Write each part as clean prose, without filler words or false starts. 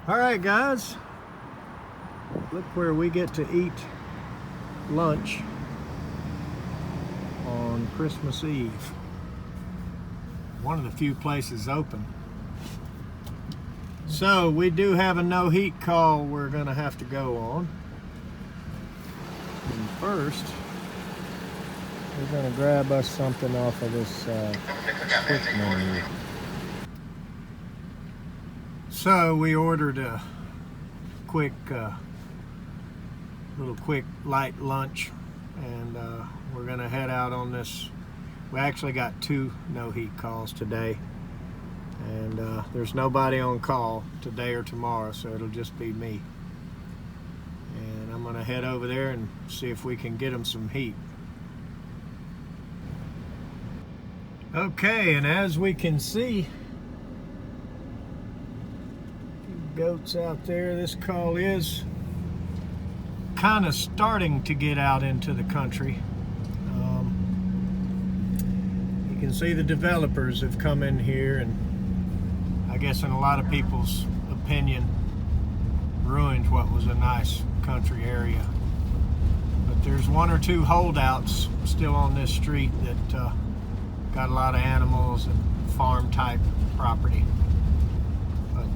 All right, guys, look where we get to eat lunch on Christmas Eve. One of the few places open. So we do have a no heat call we're gonna have to go on. And first, we're gonna grab us something off of this quick menu. So we ordered a quick, little quick light lunch, and we're gonna head out on this. We actually got 2 no heat calls today, and there's nobody on call today or tomorrow, so it'll just be me. And I'm gonna head over there and see if we can get them some heat. Okay, and as we can see, goats out there, this call is kind of starting to get out into the country. You can see the developers have come in here and I guess in a lot of people's opinion ruined what was a nice country area. But there's 1 or 2 holdouts still on this street that got a lot of animals and farm type property. But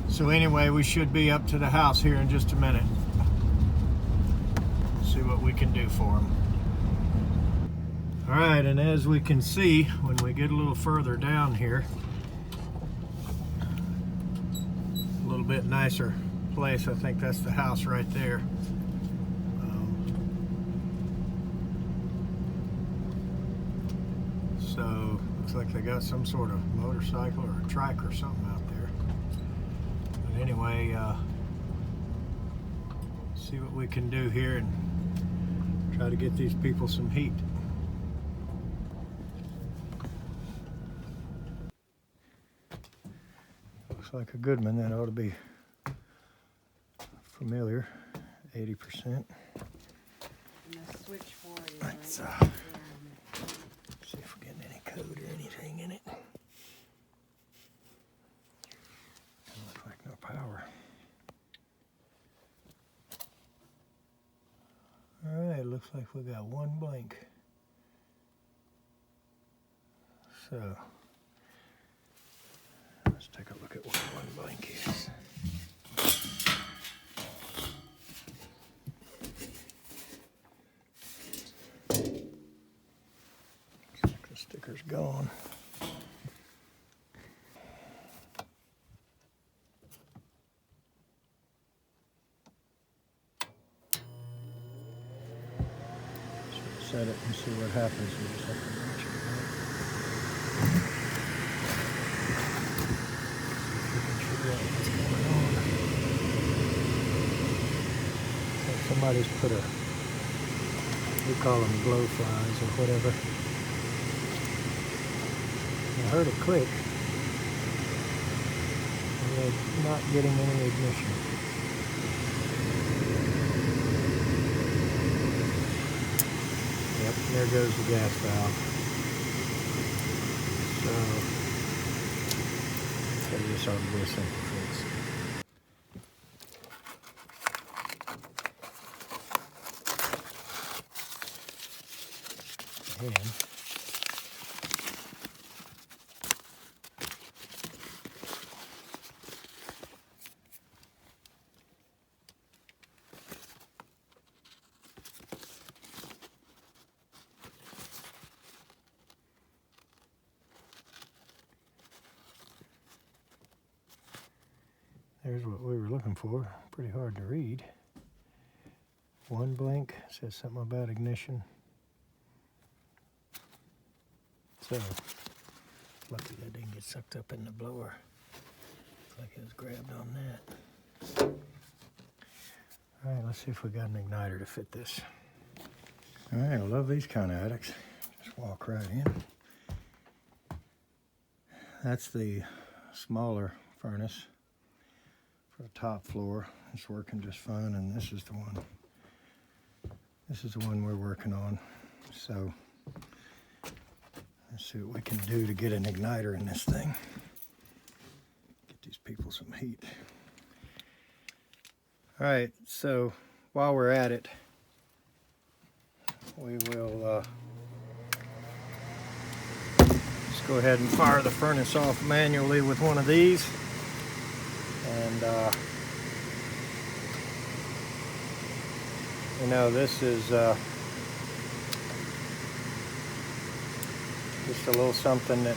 so anyway, we should be up to the house here in just a minute. See what we can do for them. All right, and as we can see, when we get a little further down here, a little bit nicer place. I think that's the house right there. So looks like they got some sort of motorcycle or a trike or something out there. But anyway, see what we can do here and try to get these people some heat. Looks like a Goodman. That ought to be familiar. 80%. And the switchboard is Let's right there. see if we're getting any code or anything in it. Doesn't look like no power. Alright, looks like we got 1 blank. So let's take a look at what 1 blank is. Looks like the sticker's gone. Set it and see what happens. We just have to watch it. Figure out what's going on. So somebody's put we call them glow flies or whatever. I heard it click. And they're not getting any ignition. Yep, there goes the gas valve. So this ought to be a simple fix. And there's what we were looking for. Pretty hard to read. 1 blank, says something about ignition. So, lucky that didn't get sucked up in the blower. Looks like it was grabbed on that. All right, let's see if we got an igniter to fit this. All right, I love these kind of attics. Just walk right in. That's the smaller furnace for the top floor. It's working just fine, and this is the one. This is the one we're working on. So let's see what we can do to get an igniter in this thing. Get these people some heat. All right, so while we're at it, we will just go ahead and fire the furnace off manually with one of these. And you know, this is just a little something that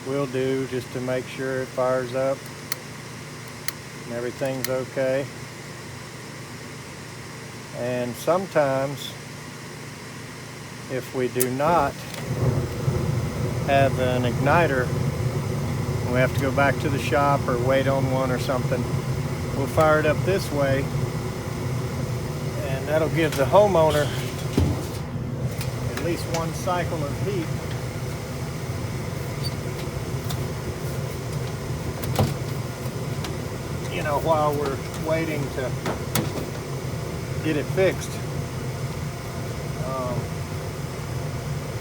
we'll do just to make sure it fires up and everything's okay. And sometimes, if we do not have an igniter, we have to go back to the shop or wait on one or something, we'll fire it up this way, and that'll give the homeowner at least one cycle of heat. You know, while we're waiting to get it fixed.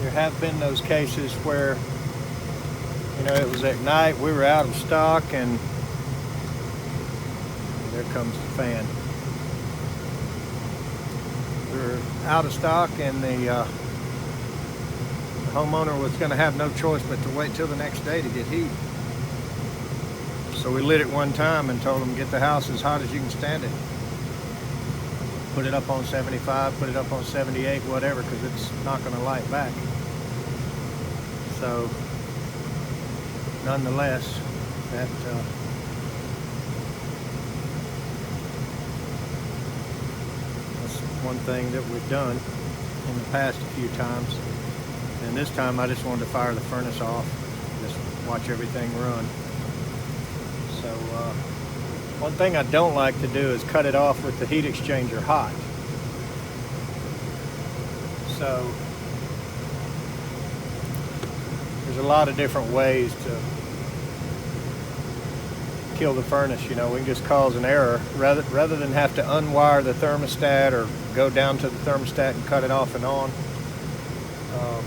There have been those cases where, you know, it was at night, we were out of stock, and there comes the fan. We were out of stock, and the homeowner was going to have no choice but to wait till the next day to get heat. So we lit it one time and told them, get the house as hot as you can stand it. Put it up on 75, put it up on 78, whatever, because it's not going to light back. So, nonetheless, that's one thing that we've done in the past a few times. And this time I just wanted to fire the furnace off, just watch everything run. So one thing I don't like to do is cut it off with the heat exchanger hot. So there's a lot of different ways to kill the furnace. You know, we can just cause an error rather than have to unwire the thermostat or go down to the thermostat and cut it off and on.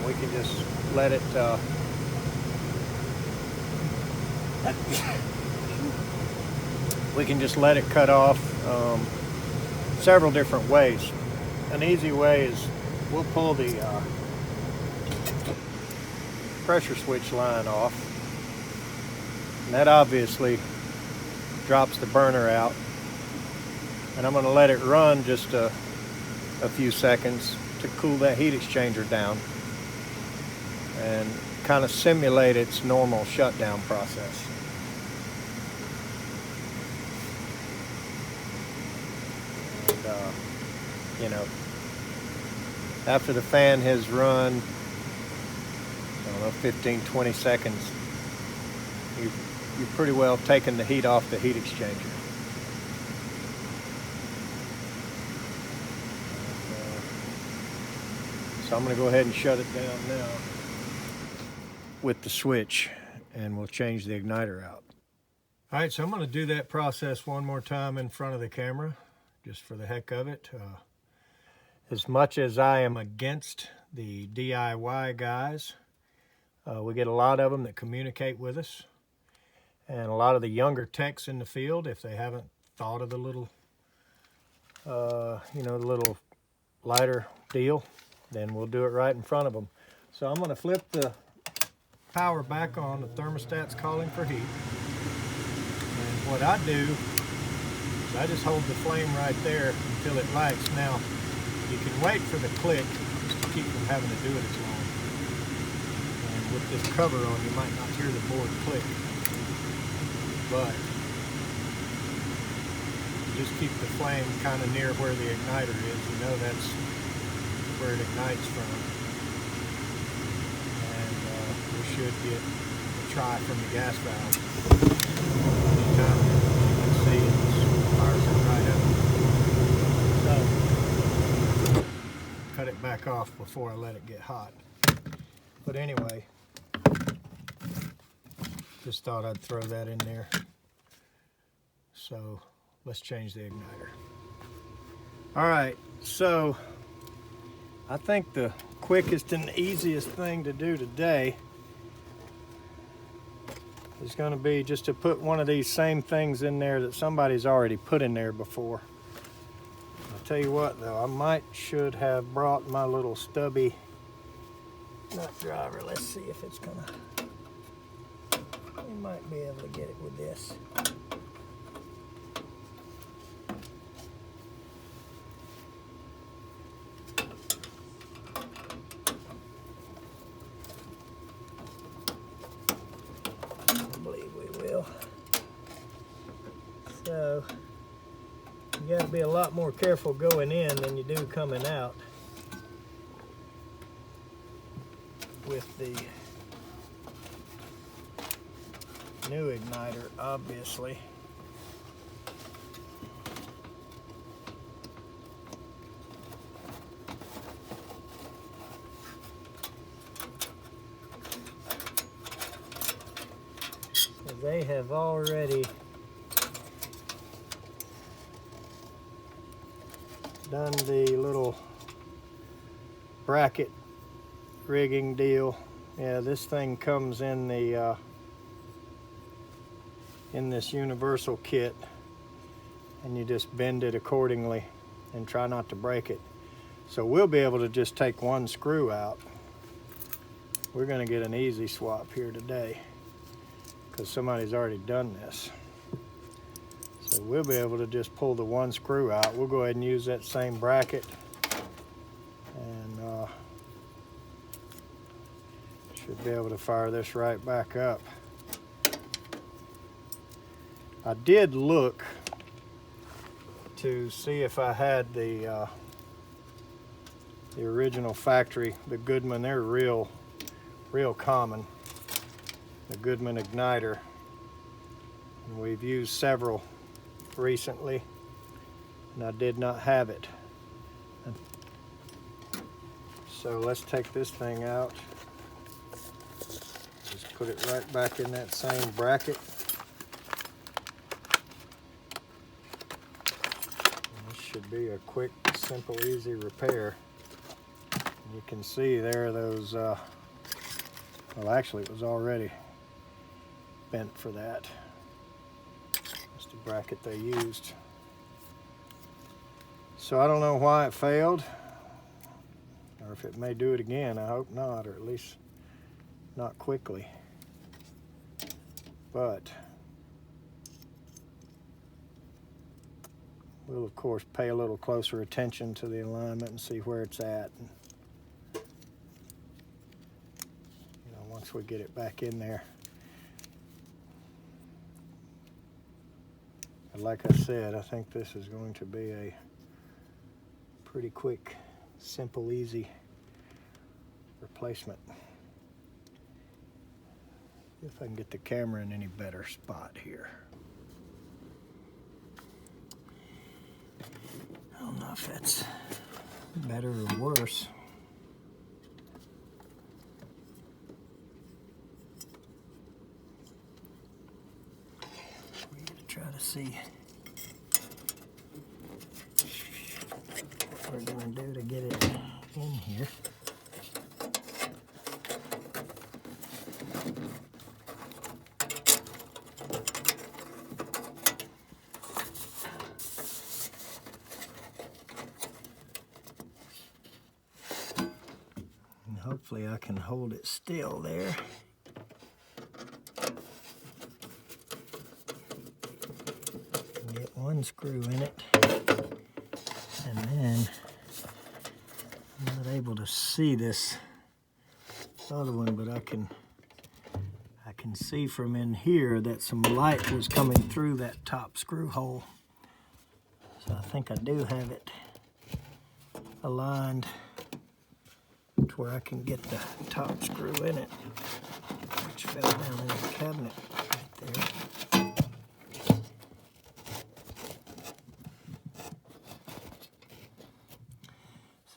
We can just let it we can just let it cut off several different ways. An easy way is we'll pull the pressure switch line off, and that obviously drops the burner out, and I'm going to let it run just a few seconds to cool that heat exchanger down and kind of simulate its normal shutdown process. And, you know, after the fan has run, I don't know, 15-20 seconds, you've pretty well taken the heat off the heat exchanger. So I'm going to go ahead and shut it down now with the switch, and we'll change the igniter out. All right, so I'm going to do that process one more time in front of the camera, just for the heck of it. As much as I am against the DIY guys, we get a lot of them that communicate with us, and a lot of the younger techs in the field, if they haven't thought of the little, you know, the little lighter deal, then we'll do it right in front of them. So I'm going to flip the power back on. The thermostat's calling for heat. And what I do is I just hold the flame right there until it lights. Now, you can wait for the click just to keep from having to do it as long. And with this cover on, you might not hear the board click. But just keep the flame kind of near where the igniter is. You know that's where it ignites from. And we should get a try from the gas valve. Anytime you can see it fires it right up. So cut it back off before I let it get hot. But anyway, just thought I'd throw that in there. So let's change the igniter. All right, so I think the quickest and easiest thing to do today is going to be just to put one of these same things in there that somebody's already put in there before. I'll tell you what though, I should have brought my little stubby nut driver. Let's see if it's gonna, we might be able to get it with this. I believe we will. So you got to be a lot more careful going in than you do coming out with the new igniter, obviously. So they have already done the little bracket rigging deal. Yeah, this thing comes in the in this universal kit, and you just bend it accordingly and try not to break it. So we'll be able to just take one screw out. We're going to get an easy swap here today because somebody's already done this. So we'll be able to just pull the one screw out. We'll go ahead and use that same bracket, and should be able to fire this right back up. I did look to see if I had the original factory, the Goodman. They're real common, the Goodman Igniter, and we've used several recently, and I did not have it. So let's take this thing out. Just put it right back in that same bracket. And this should be a quick, simple, easy repair. And you can see there those, well actually it was already bent for that. That's the bracket they used. So I don't know why it failed, or if it may do it again. I hope not, or at least not quickly. But we'll of course pay a little closer attention to the alignment and see where it's at. And, you know, once we get it back in there. And like I said, I think this is going to be a pretty quick, simple, easy replacement. If I can get the camera in any better spot here. I don't know if that's better or worse. We're gonna try to see what we're gonna do to get it in here. Hopefully I can hold it still there. Get one screw in it, and then I'm not able to see this other one, but I can see from in here that some light was coming through that top screw hole. So I think I do have it aligned to where I can get the top screw in it, which fell down in the cabinet right there.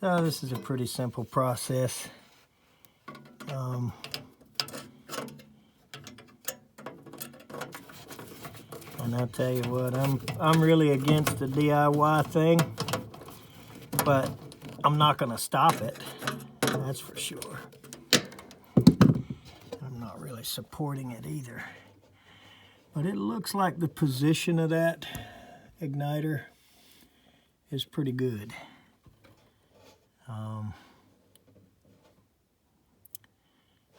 So this is a pretty simple process. And I'll tell you what, I'm really against the DIY thing, but I'm not gonna stop it. That's for sure. I'm not really supporting it either. But it looks like the position of that igniter is pretty good.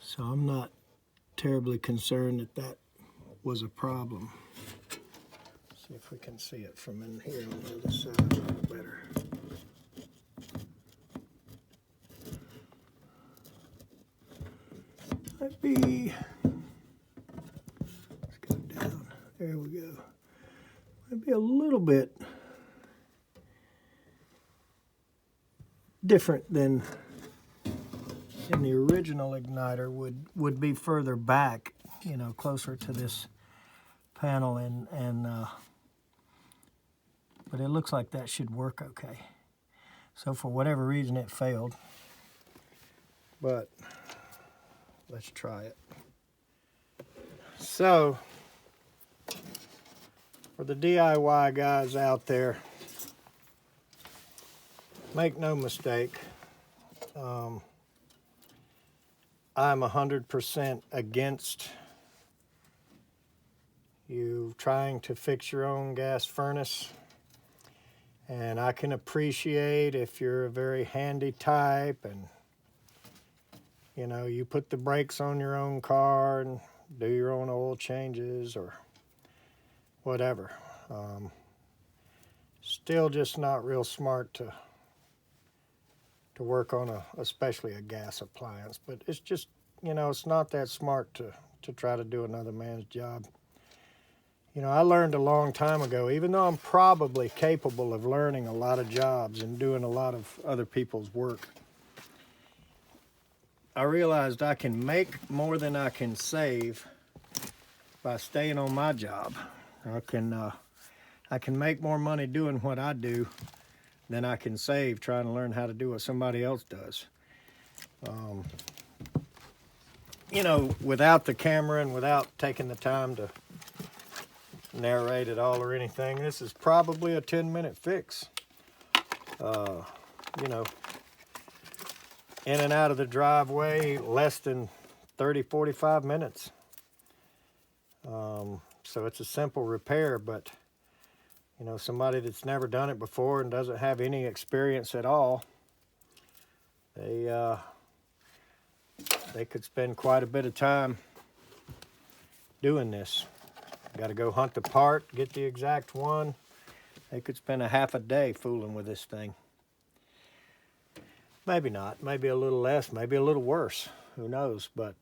So I'm not terribly concerned that that was a problem. See if we can see it from in here on the other side a little better. Might be, let's go down, there we go. Might be a little bit different than in the original igniter, would be further back, you know, closer to this panel, but it looks like that should work okay. So for whatever reason it failed, but let's try it. So for the DIY guys out there, make no mistake, I'm 100% against you trying to fix your own gas furnace. And I can appreciate if you're a very handy type and, you know, you put the brakes on your own car and do your own oil changes or whatever. Still just not real smart to work on especially a gas appliance. But it's just, you know, it's not that smart to try to do another man's job. You know, I learned a long time ago, even though I'm probably capable of learning a lot of jobs and doing a lot of other people's work, I realized I can make more than I can save by staying on my job. I can make more money doing what I do than I can save trying to learn how to do what somebody else does. You know, without the camera and without taking the time to narrate it all or anything, this is probably a 10-minute fix. You know, in and out of the driveway, less than 30-45 minutes. So it's a simple repair, but you know, somebody that's never done it before and doesn't have any experience at all, they could spend quite a bit of time doing this. Got to go hunt the part, get the exact one. They could spend a half a day fooling with this thing. Maybe not, maybe a little less, maybe a little worse, who knows, but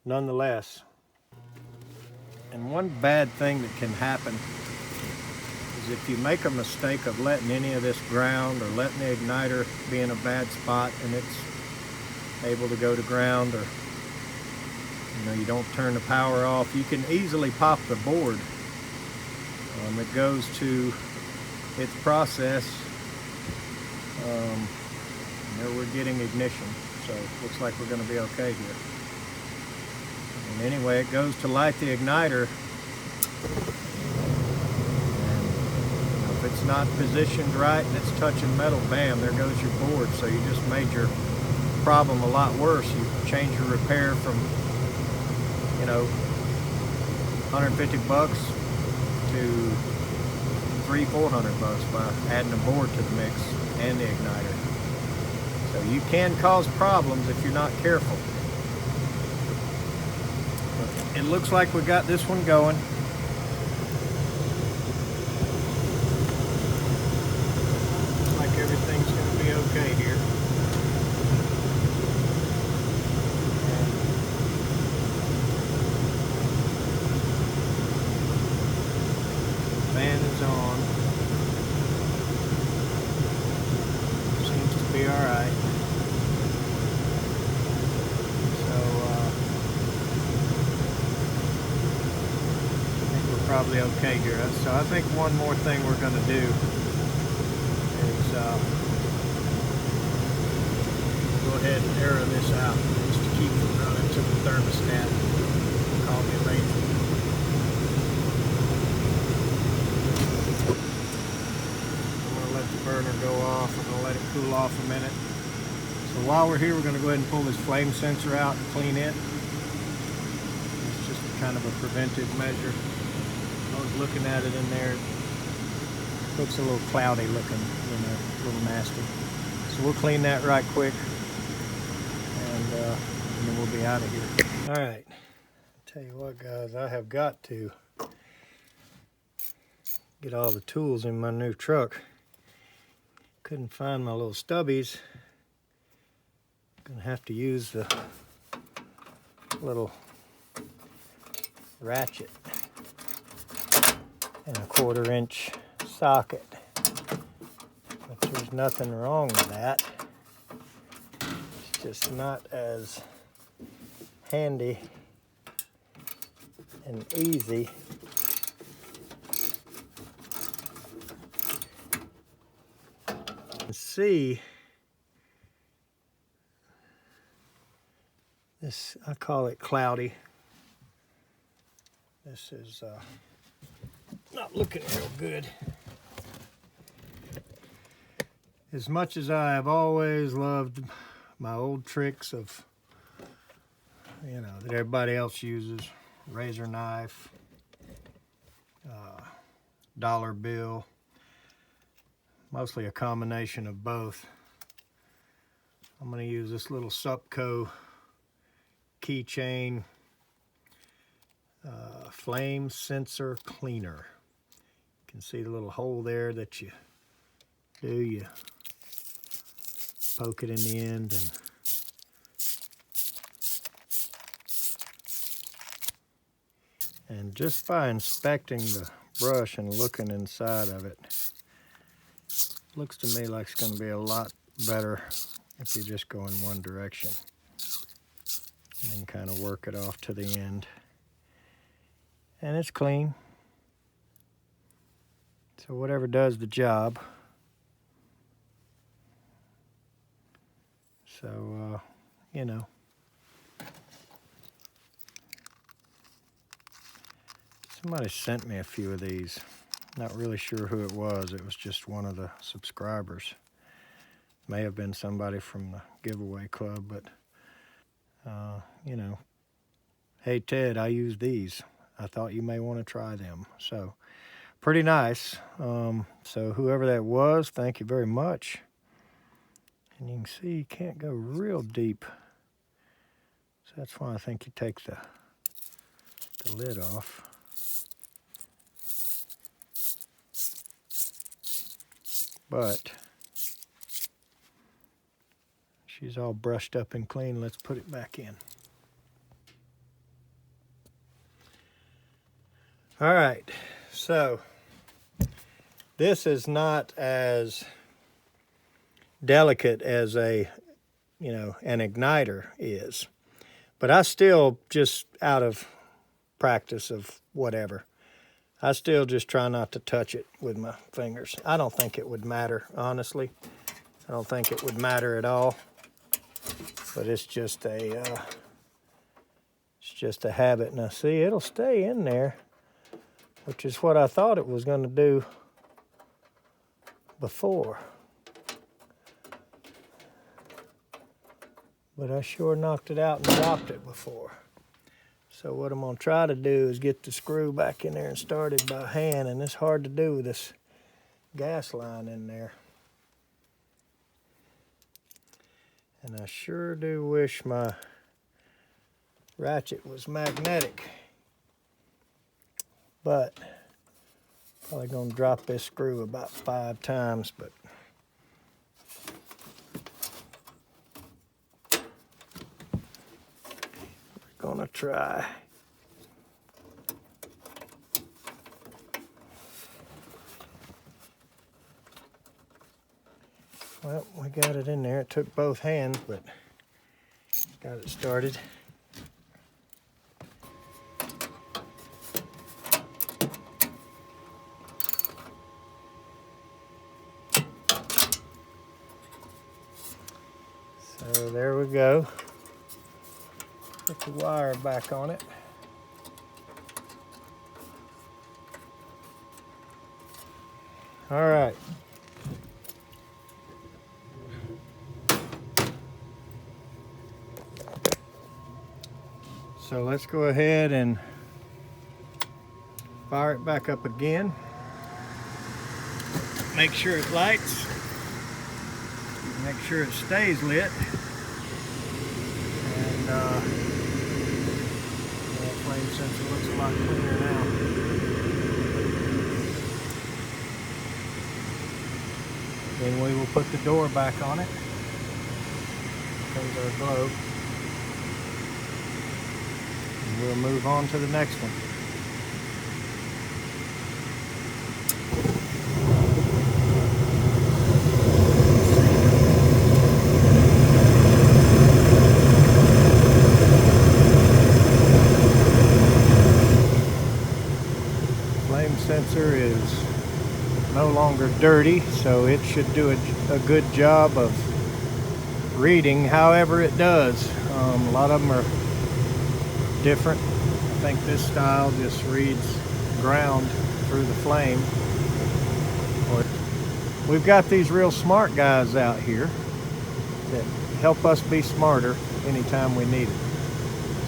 nonetheless. And one bad thing that can happen is if you make a mistake of letting any of this ground or letting the igniter be in a bad spot and it's able to go to ground, or you know, you don't turn the power off, you can easily pop the board. It goes to its process. There we're getting ignition, so it looks like we're going to be okay here. And anyway, it goes to light the igniter, and you know, if it's not positioned right and it's touching metal, bam, there goes your board. So you just made your problem a lot worse. You change your repair from, you know, $150 to $300-400 by adding a board to the mix and the igniter. So you can cause problems if you're not careful. But it looks like we got this one going. Looks like everything's going to be okay here. Fan is on. Seems to be all right. So I think we're probably okay here. So I think one more thing we're going to do is go ahead and arrow this out just to keep it running to the thermostat. Call me later. Burner go off. I'm going to let it cool off a minute. So while we're here, we're going to go ahead and pull this flame sensor out and clean it. It's just a kind of a preventive measure. I was looking at it in there. Looks a little cloudy looking, a little nasty. So we'll clean that right quick, and then we'll be out of here. All right, tell you what, guys, I have got to get all the tools in my new truck. Couldn't find my little stubbies. Gonna have to use the little ratchet and a 1/4-inch socket. But there's nothing wrong with that. It's just not as handy and easy to see. This, I call it cloudy. This is not looking real good. As much as I have always loved my old tricks of, that everybody else uses, razor knife, dollar bill, mostly a combination of both. I'm going to use this little Supco keychain flame sensor cleaner. You can see the little hole there that you do. You poke it in the end, and just by inspecting the brush and looking inside of it, looks to me like it's going to be a lot better if you just go in one direction and then kind of work it off to the end. And it's clean, so whatever does the job. So somebody sent me a few of these. Not really sure who it was. It was just one of the subscribers. May have been somebody from the giveaway club, but hey Ted, I use these. I thought you may want to try them. So pretty nice. So whoever that was, thank you very much. And you can see you can't go real deep. So that's why I think you take the lid off. But she's all brushed up and clean. Let's put it back in. All right, so this is not as delicate as an igniter is, but I still, just out of practice of whatever, I still just try not to touch it with my fingers. I don't think it would matter, honestly. I don't think it would matter at all, but it's just a habit. Now see, it'll stay in there, which is what I thought it was going to do before. But I sure knocked it out and dropped it before. So what I'm going to try to do is get the screw back in there and start it by hand, and it's hard to do with this gas line in there. And I sure do wish my ratchet was magnetic. But probably gonna drop this screw about 5 times, but we're gonna try. Well, we got it in there. It took both hands, but got it started. So there we go. Put the wire back on it. All right. So let's go ahead and Fire it back up again. Make sure it lights. Make sure it stays lit. And that flame sensor looks a lot cleaner now. Then we will put the door back on it. Comes our globe. And we'll move on to the next one. Flame sensor is no longer dirty, so it should do a good job of reading however it does. A lot of them are different. I think this style just reads ground through the flame. We've got these real smart guys out here that help us be smarter anytime we need it.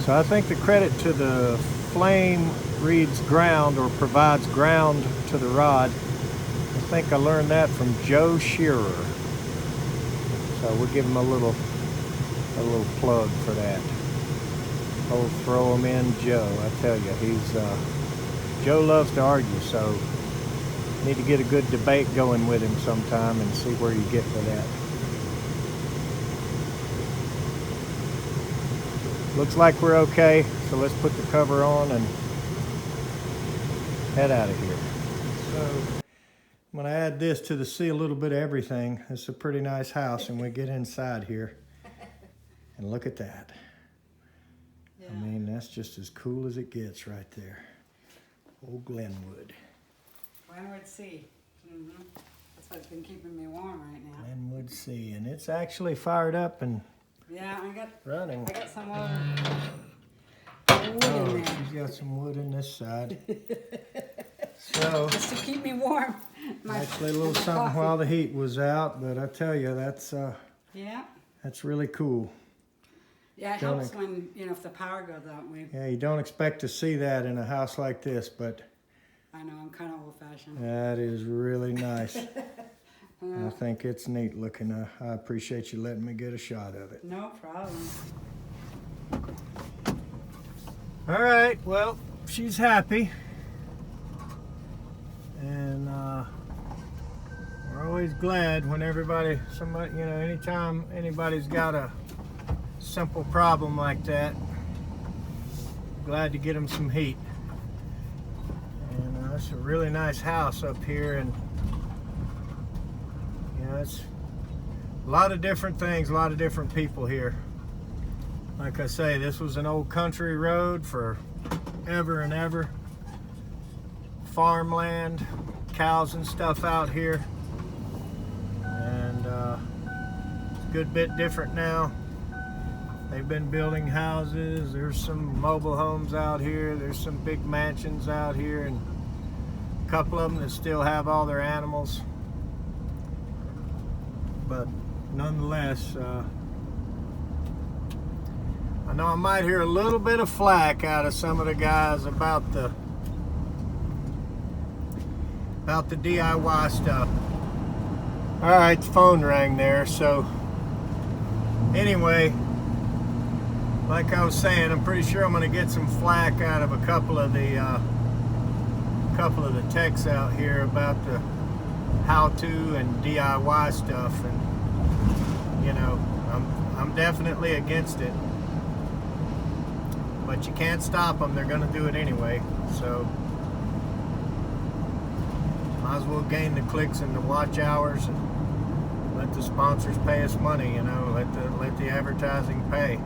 So I think the credit to the flame reads ground or provides ground to the rod. I think I learned that from Joe Shearer. So we'll give him a little plug for that. Oh, throw him in, Joe. I tell you, Joe loves to argue, so need to get a good debate going with him sometime and see where you get with that. Looks like we're okay, so let's put the cover on and head out of here. So I'm gonna add this to see a little bit of everything. It's a pretty nice house, and we get inside here and look at that. Yeah. I mean, that's just as cool as it gets right there. Old Glenwood. Glenwood C. That's what's been keeping me warm right now. Glenwood C, and it's actually fired up and running. I got some wood in there. She's got some wood in this side. So just to keep me warm. Actually a little something coffee while the heat was out, but I tell you, that's really cool. Yeah, it helps when, if the power goes out. Yeah, you don't expect to see that in a house like this, but I know, I'm kind of old-fashioned. That is really nice. I think it's neat looking. I appreciate you letting me get a shot of it. No problem. All right, well, she's happy. And we're always glad when somebody, anytime anybody's got a simple problem like that, glad to get them some heat. And it's a really nice house up here, and it's a lot of different things, a lot of different people here. Like I say, this was an old country road for ever and ever. Farmland, cows and stuff out here. And it's a good bit different now. They've been building houses. There's some mobile homes out here. There's some big mansions out here, and a couple of them that still have all their animals. But nonetheless, I know I might hear a little bit of flack out of some of the guys about the DIY stuff. All right, the phone rang there. So anyway, like I was saying, I'm pretty sure I'm going to get some flack out of a couple of the techs out here about the how-to and DIY stuff, and I'm definitely against it. But you can't stop them. They're going to do it anyway. So might as well gain the clicks and the watch hours and let the sponsors pay us money. Let the advertising pay.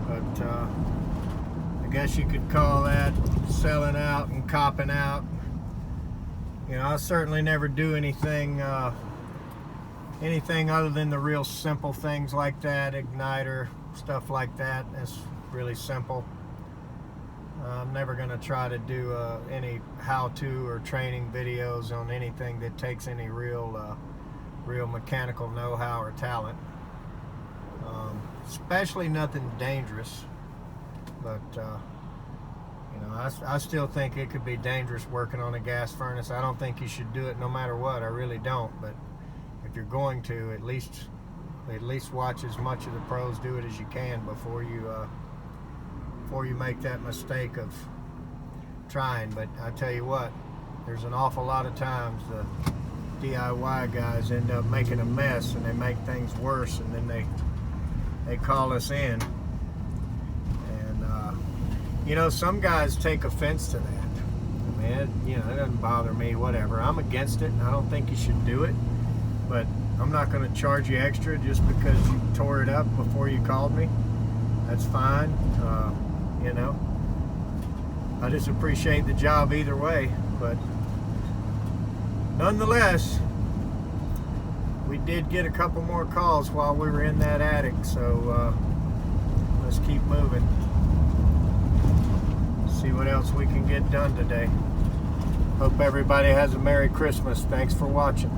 But I guess you could call that selling out and copping out. I certainly never do anything other than the real simple things like that, igniter, stuff like that. That's really simple. I'm never going to try to do any how-to or training videos on anything that takes any real mechanical know-how or talent. Especially nothing dangerous. But You know, I still think it could be dangerous working on a gas furnace. I don't think you should do it no matter what. I really don't. But if you're going to, at least watch as much of the pros do it as you can before you make that mistake of trying. But I tell you what, there's an awful lot of times the DIY guys end up making a mess, and they make things worse, and then they call us in. And you know, some guys take offense to that. I mean, it doesn't bother me, whatever. I'm against it. I don't think you should do it, but I'm not going to charge you extra just because you tore it up before you called me. That's fine. You know, I just appreciate the job either way. But nonetheless, we did get a couple more calls while we were in that attic, so let's keep moving. See what else we can get done today. Hope everybody has a Merry Christmas. Thanks for watching.